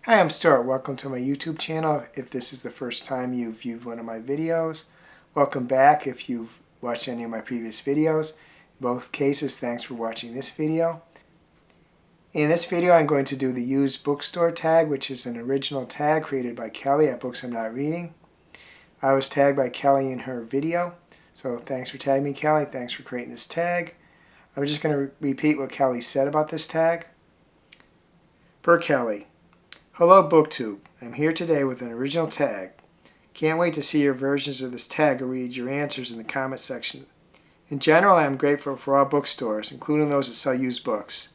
Hi, I'm Stuart. Welcome to my YouTube channel. If this is the first time you've viewed one of my videos, welcome back if you've watched any of my previous videos. In both cases, thanks for watching this video. In this video, I'm going to do the Used Bookstore Tag, which is an original tag created by Kelly at Books I'm Not Reading. I was tagged by Kelly in her video, so thanks for tagging me, Kelly. Thanks for creating this tag. I'm just going to repeat what Kelly said about this tag. Per Kelly. Hello Booktube, I'm here today with an original tag. Can't wait to see your versions of this tag or read your answers in the comment section. In general, I am grateful for all bookstores, including those that sell used books.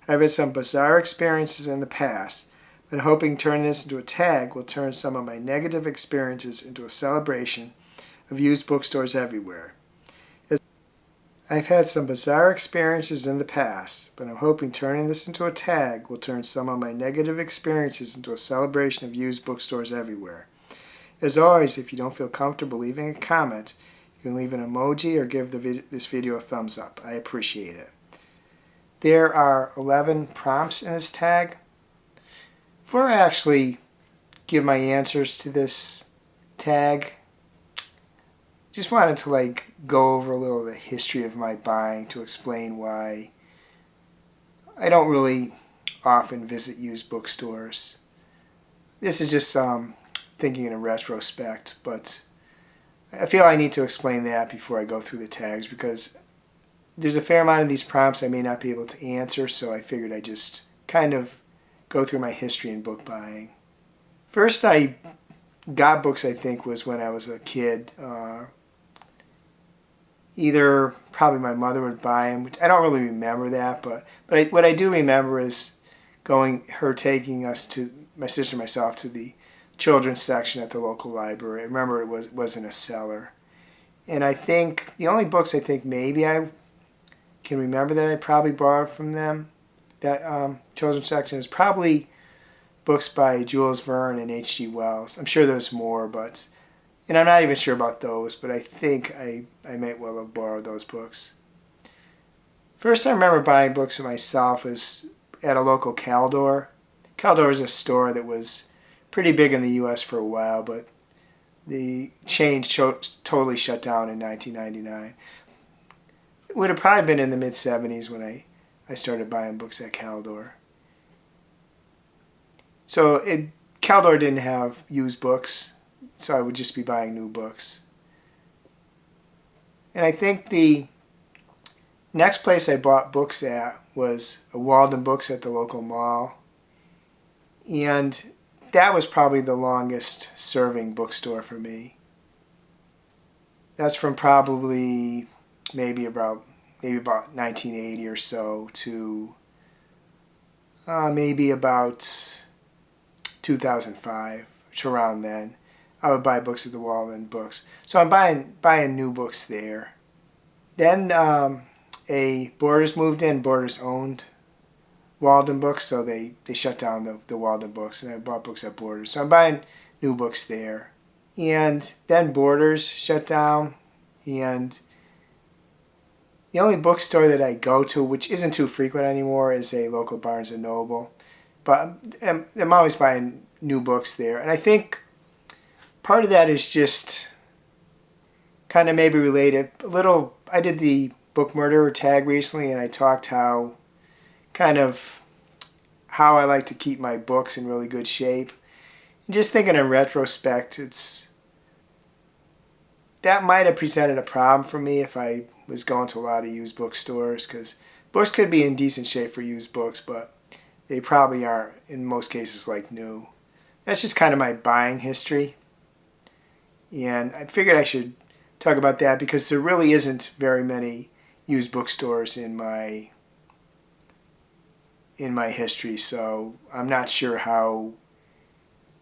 I've had some bizarre experiences in the past, but I'm hoping turning this into a tag will turn some of my negative experiences into a celebration of used bookstores everywhere. I've had some bizarre experiences in the past, but I'm hoping turning this into a tag will turn some of my negative experiences into a celebration of used bookstores everywhere. As always, if you don't feel comfortable leaving a comment, you can leave an emoji or give this video a thumbs up. I appreciate it. There are 11 prompts in this tag. Before I actually give my answers to this tag, just wanted to go over a little of the history of my buying to explain why I don't really often visit used bookstores. This is just thinking in a retrospect, but I feel I need to explain that before I go through the tags because there's a fair amount of these prompts I may not be able to answer, so I figured I'd just kind of go through my history in book buying. First I got books, I think, was when I was a kid. Either probably my mother would buy them, which I don't really remember that, but what I do remember is her taking us to, my sister and myself, to the children's section at the local library. I remember it wasn't a cellar. And I think the only books I think maybe I can remember that I probably borrowed from them, that children's section, is probably books by Jules Verne and H.G. Wells. I'm sure there's more, and I'm not even sure about those, but I think I might well have borrowed those books. First I remember buying books for myself was at a local Caldor. Caldor is a store that was pretty big in the U.S. for a while, but the chain totally shut down in 1999. It would have probably been in the mid-70s when I started buying books at Caldor. So Caldor didn't have used books, so I would just be buying new books. And I think the next place I bought books at was a Walden Books at the local mall. And that was probably the longest serving bookstore for me. That's from probably maybe about 1980 or so to maybe about 2005, which around then. I would buy books at the Walden Books. So I'm buying new books there. Then a Borders moved in. Borders owned Walden Books, so they shut down the Walden Books, and I bought books at Borders. So I'm buying new books there. And then Borders shut down, and the only bookstore that I go to, which isn't too frequent anymore, is a local Barnes & Noble. But I'm always buying new books there. And I think part of that is just kind of maybe related. I did the Book Murderer tag recently, and I talked how I like to keep my books in really good shape. And just thinking in retrospect, that might have presented a problem for me if I was going to a lot of used bookstores, because books could be in decent shape for used books, but they probably aren't in most cases like new. That's just kind of my buying history. And I figured I should talk about that because there really isn't very many used bookstores in my history, so I'm not sure how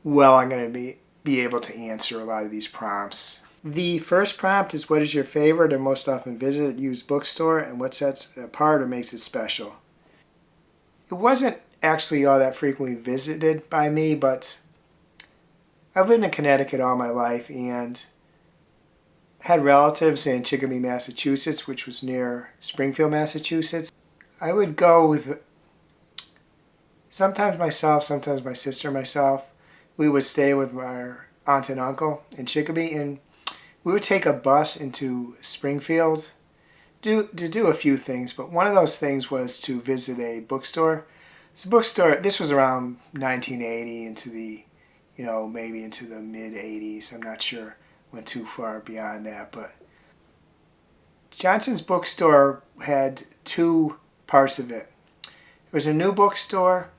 well I'm going to be able to answer a lot of these prompts. The first prompt is, what is your favorite or most often visited used bookstore, and what sets it apart or makes it special? It wasn't actually all that frequently visited by me, but I've lived in Connecticut all my life and had relatives in Chicopee, Massachusetts, which was near Springfield, Massachusetts. I would go with sometimes myself, sometimes my sister and myself, we would stay with our aunt and uncle in Chicopee, and we would take a bus into Springfield to do a few things, but one of those things was to visit a bookstore. It's a bookstore, this was around 1980 into the, maybe into the mid 80s. I'm not sure, went too far beyond that, but Johnson's bookstore had two parts of it. There was a new bookstore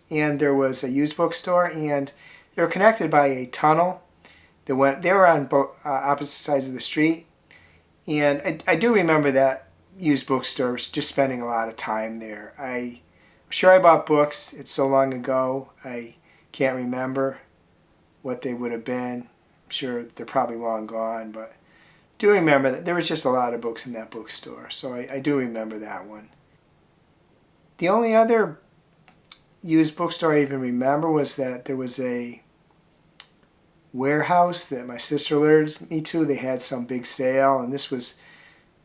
and there was a used bookstore, and they were connected by a tunnel. They were on both opposite sides of the street. And I do remember that used bookstore, just spending a lot of time there. I'm sure I bought books. It's so long ago, I can't remember what they would have been. I'm sure they're probably long gone, but I do remember that there was just a lot of books in that bookstore. So I do remember that one. The only other used bookstore I even remember was that there was a warehouse that my sister alerted me to. They had some big sale, and this was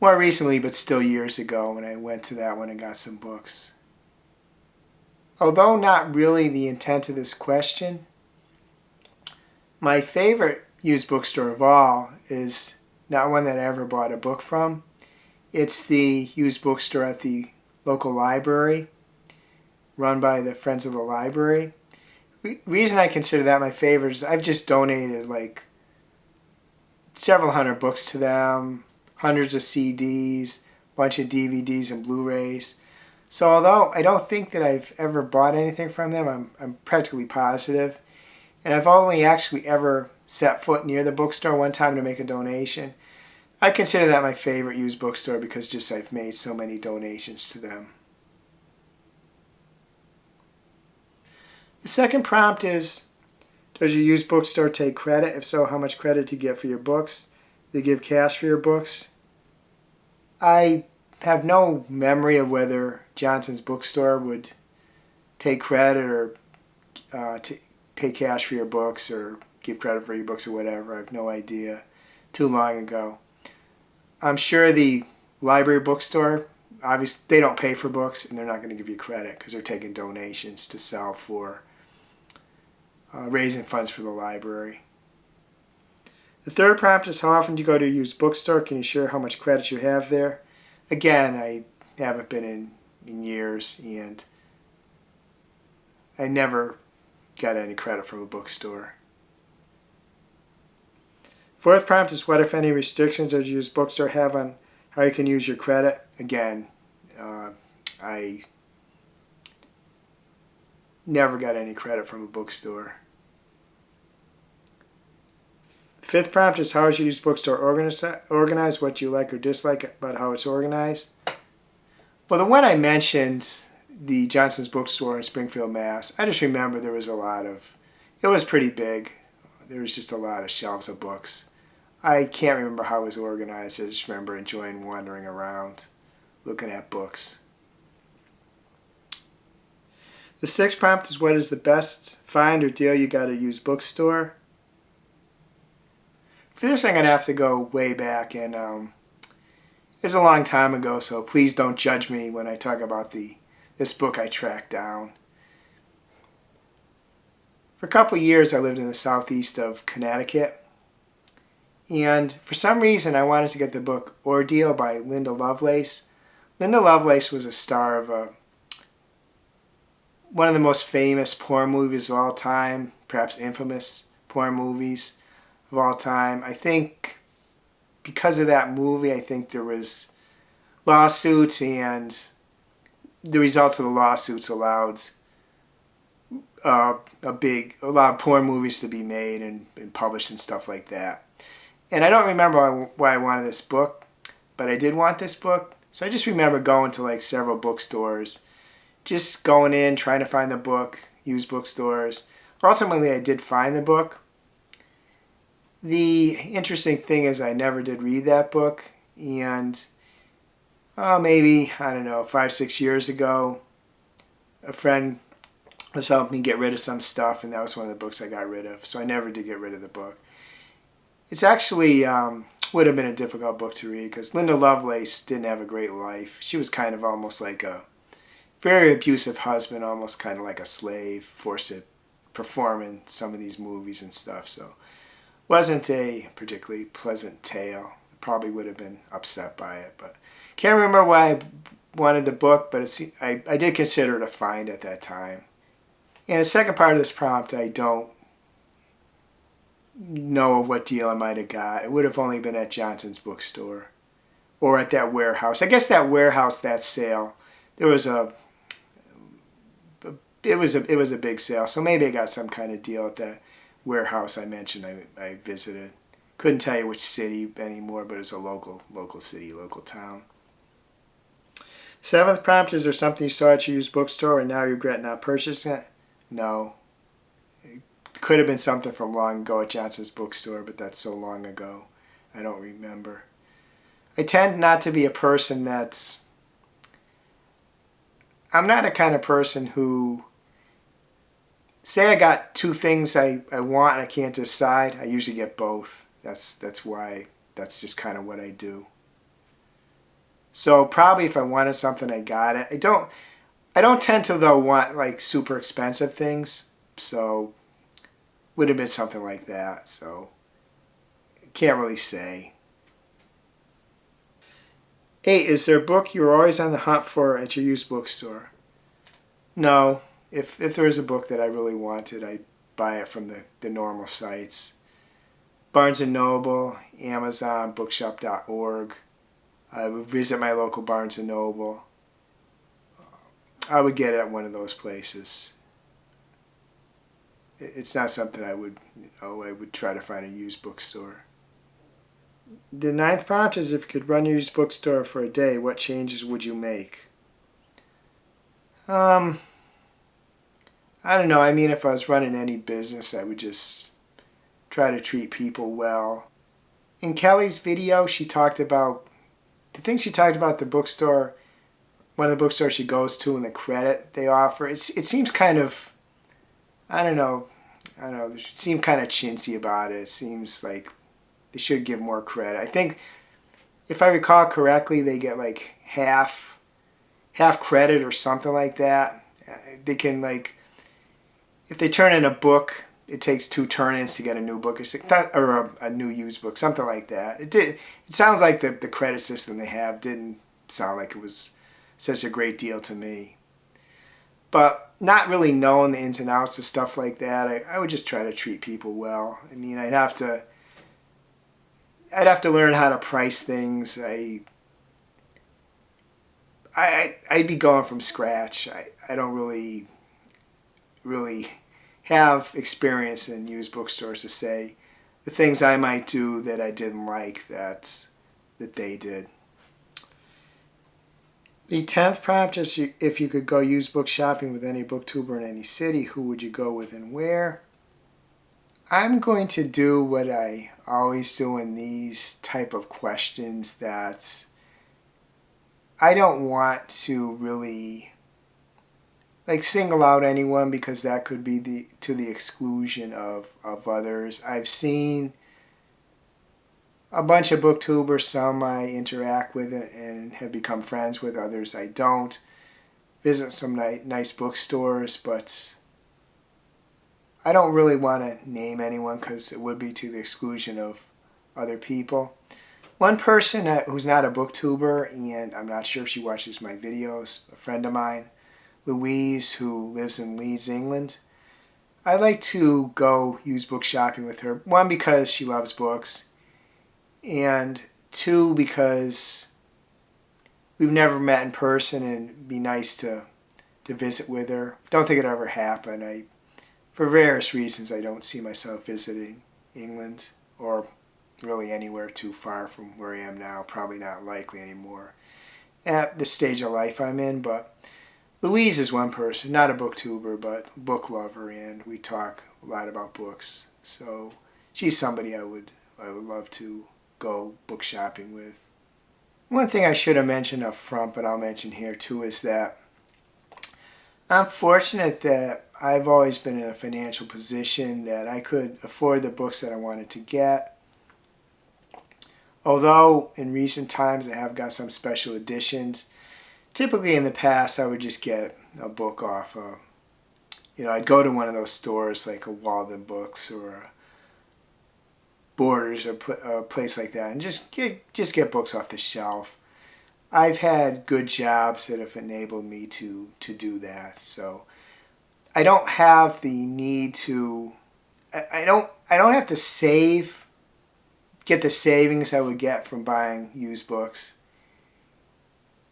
more recently, but still years ago, when I went to that one and got some books. Although not really the intent of this question, my favorite used bookstore of all is not one that I ever bought a book from. It's the used bookstore at the local library, run by the Friends of the Library. Reason I consider that my favorite is I've just donated like several hundred books to them, hundreds of CDs, a bunch of DVDs and Blu-rays. So although I don't think that I've ever bought anything from them, I'm practically positive. And I've only actually ever set foot near the bookstore one time to make a donation. I consider that my favorite used bookstore because just I've made so many donations to them. The second prompt is, does your used bookstore take credit? If so, how much credit do you get for your books? Do they give cash for your books? I have no memory of whether Johnson's bookstore would take credit or pay cash for your books or give credit for your books or whatever. I have no idea. Too long ago. I'm sure the library bookstore, obviously they don't pay for books and they're not going to give you credit because they're taking donations to sell for raising funds for the library. The third prompt is, how often do you go to a used bookstore? Can you share how much credit you have there? Again, I haven't been in years, and I never got any credit from a bookstore. Fourth prompt is, what if any restrictions does your used bookstore have on how you can use your credit? Again, I never got any credit from a bookstore. Fifth prompt is, how is your used bookstore organized? What do you like or dislike about how it's organized? Well, the one I mentioned, the Johnson's bookstore in Springfield, Mass., I just remember there was it was pretty big. There was just a lot of shelves of books. I can't remember how it was organized. I just remember enjoying wandering around, looking at books. The sixth prompt is, what is the best find or deal you got at a used bookstore? For this, I'm going to have to go way back, and it's a long time ago, so please don't judge me when I talk about this book I tracked down. For a couple of years, I lived in the southeast of Connecticut, and for some reason, I wanted to get the book Ordeal by Linda Lovelace. Linda Lovelace was a star of one of the most famous porn movies of all time, perhaps infamous porn movies of all time. I think because of that movie, I think there was lawsuits, and the results of the lawsuits allowed porn movies to be made and published and stuff like that. And I don't remember why I wanted this book, but I did want this book. So I just remember going to like several bookstores, just going in, trying to find the book, used bookstores. Ultimately, I did find the book. The interesting thing is I never did read that book, and maybe, I don't know, 5-6 years ago, a friend was helping me get rid of some stuff, and that was one of the books I got rid of. So I never did get rid of the book. It's actually would have been a difficult book to read because Linda Lovelace didn't have a great life. She was kind of almost like very abusive husband, almost kind of like a slave, forced to perform in some of these movies and stuff. So wasn't a particularly pleasant tale. Probably would have been upset by it, but can't remember why I wanted the book, but I did consider it a find at that time. And the second part of this prompt, I don't know what deal I might have got. It would have only been at Johnson's bookstore or at that warehouse. I guess that warehouse, that sale, there was it was a big sale, so maybe I got some kind of deal at that warehouse I mentioned I visited. Couldn't tell you which city anymore, but it's a local city, local town. Seventh prompt, is there something you saw at your used bookstore and now you regret not purchasing it? No. It could have been something from long ago at Johnson's bookstore, but that's so long ago, I don't remember. I tend not to be a person that's... I'm not a kind of person who... Say I got two things I want and I can't decide, I usually get both. That's why, that's just kind of what I do. So probably if I wanted something, I got it. I don't tend to, though, want like super expensive things. So would have been something like that. So can't really say. 8, is there a book you're always on the hunt for at your used bookstore? No. If there is a book that I really wanted, I'd buy it from the normal sites. Barnes & Noble, Amazon, bookshop.org. I would visit my local Barnes & Noble. I would get it at one of those places. It's not something I would try to find a used bookstore. The 9th prompt is, if you could run your used bookstore for a day, what changes would you make? I don't know. I mean, if I was running any business, I would just try to treat people well. In Kelly's video, she talked about the things she talked about the bookstore, one of the bookstores she goes to, and the credit they offer. It seems kind of, I don't know, they seem kind of chintzy about it. It seems like they should give more credit. I think, if I recall correctly, they get like half credit or something like that. They can, like, if they turn in a book, it takes 2 turn-ins to get a new book, or a new used book, something like that. It sounds like the credit system they have didn't sound like it was such a great deal to me. But not really knowing the ins and outs of stuff like that, I would just try to treat people well. I mean, I'd have to learn how to price things. I'd be going from scratch. I don't really have experience in used bookstores to say the things I might do that I didn't like that they did. The 10th prompt is, if you could go used book shopping with any booktuber in any city, who would you go with and where? I'm going to do what I always do in these type of questions, that I don't want to really like single out anyone, because that could be to the exclusion of others. I've seen a bunch of booktubers, some I interact with and have become friends with, others I don't. Visit some nice bookstores, but I don't really want to name anyone because it would be to the exclusion of other people. One person who's not a booktuber, and I'm not sure if she watches my videos, a friend of mine, Louise, who lives in Leeds, England. I like to go used book shopping with her. 1, because she loves books, and 2, because we've never met in person, and it'd be nice to visit with her. Don't think it'll ever happen. For various reasons, I don't see myself visiting England, or really anywhere too far from where I am now. Probably not likely anymore at the stage of life I'm in, but Louise is one person, not a booktuber, but a book lover, and we talk a lot about books. So she's somebody I would love to go book shopping with. One thing I should have mentioned up front, but I'll mention here too, is that I'm fortunate that I've always been in a financial position that I could afford the books that I wanted to get. Although in recent times I have got some special editions, typically in the past I would just get a book off I'd go to one of those stores like a Walden Books or a Borders or a place like that and just get books off the shelf. I've had good jobs that have enabled me to do that, so I don't have the need to. I don't have to get the savings I would get from buying used books.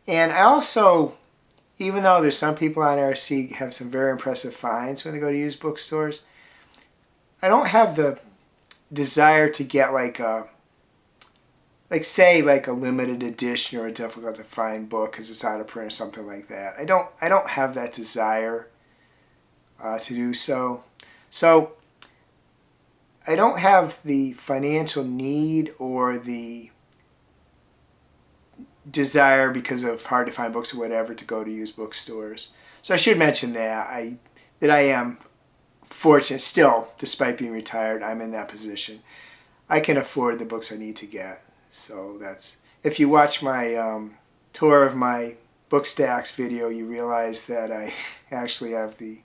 And I also, even though there's some people on there I see have some very impressive finds when they go to used bookstores, I don't have the desire to get like a limited edition or a difficult to find book because it's out of print or something like that. I don't have that desire to do so. So I don't have the financial need or the desire because of hard to find books or whatever to go to used bookstores. So I should mention that I am fortunate still, despite being retired, I'm in that position. I can afford the books I need to get. So that's, if you watch my tour of my book stacks video, you realize that I actually have the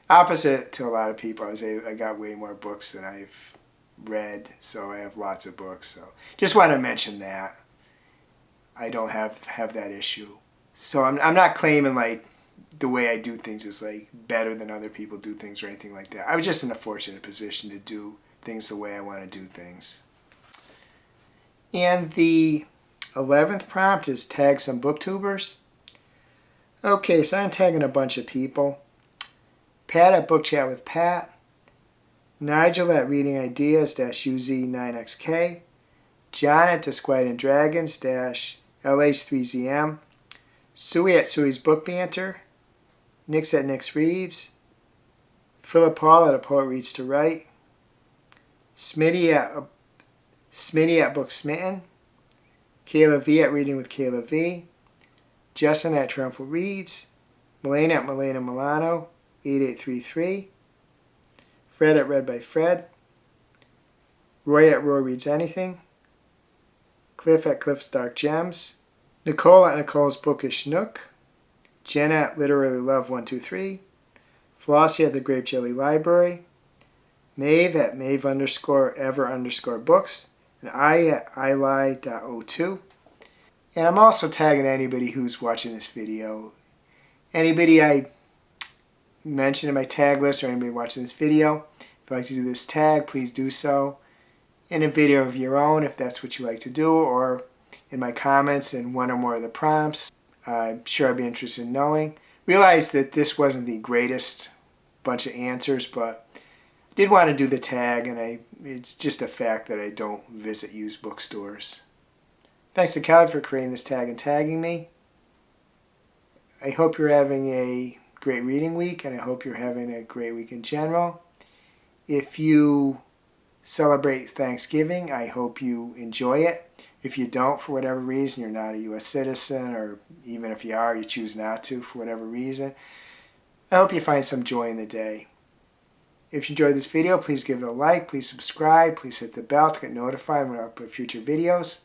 opposite to a lot of people. I got way more books than I've read, so I have lots of books. So just want to mention that. I don't have that issue. So I'm not claiming like the way I do things is like better than other people do things or anything like that. I was just in a fortunate position to do things the way I want to do things. And the 11th prompt is tag some booktubers. Okay, so I'm tagging a bunch of people. Pat at Book Chat with Pat. Nigel at Reading Ideas -UZ9XK. John at Disquieting Dragons -LH3ZM. Suey at Suey's Book Banter. Nix at Nix Reads. Philip Paul at A Poet Reads to Write. Smitty at Book Smitten. Kayla V at Reading with Kayla V. Justin at Triumphal Reads. Melena at Melena Milano 8833. Fred at Read by Fred. Roy at Roy Reads Anything. Cliff at Cliff's Dark Gems. Nicole at Nicole's Bookish Nook. Jenna at Literally Love 123. Flossie at the Grape Jelly Library. Maeve at Maeve_ever_books. And I at ilie.02. And I'm also tagging anybody who's watching this video. Anybody I mentioned in my tag list or anybody watching this video, if you'd like to do this tag, please do so in a video of your own if that's what you like to do, or in my comments in one or more of the prompts. I'm sure I'd be interested in knowing. Realize that this wasn't the greatest bunch of answers, but I did want to do the tag, and it's just a fact that I don't visit used bookstores. Thanks to Kelly for creating this tag and tagging me. I hope you're having a great reading week, and I hope you're having a great week in general. If you celebrate Thanksgiving, I hope you enjoy it. If you don't, for whatever reason, you're not a U.S. citizen, or even if you are, you choose not to for whatever reason, I hope you find some joy in the day. If you enjoyed this video, please give it a like, please subscribe, please hit the bell to get notified when I upload future videos.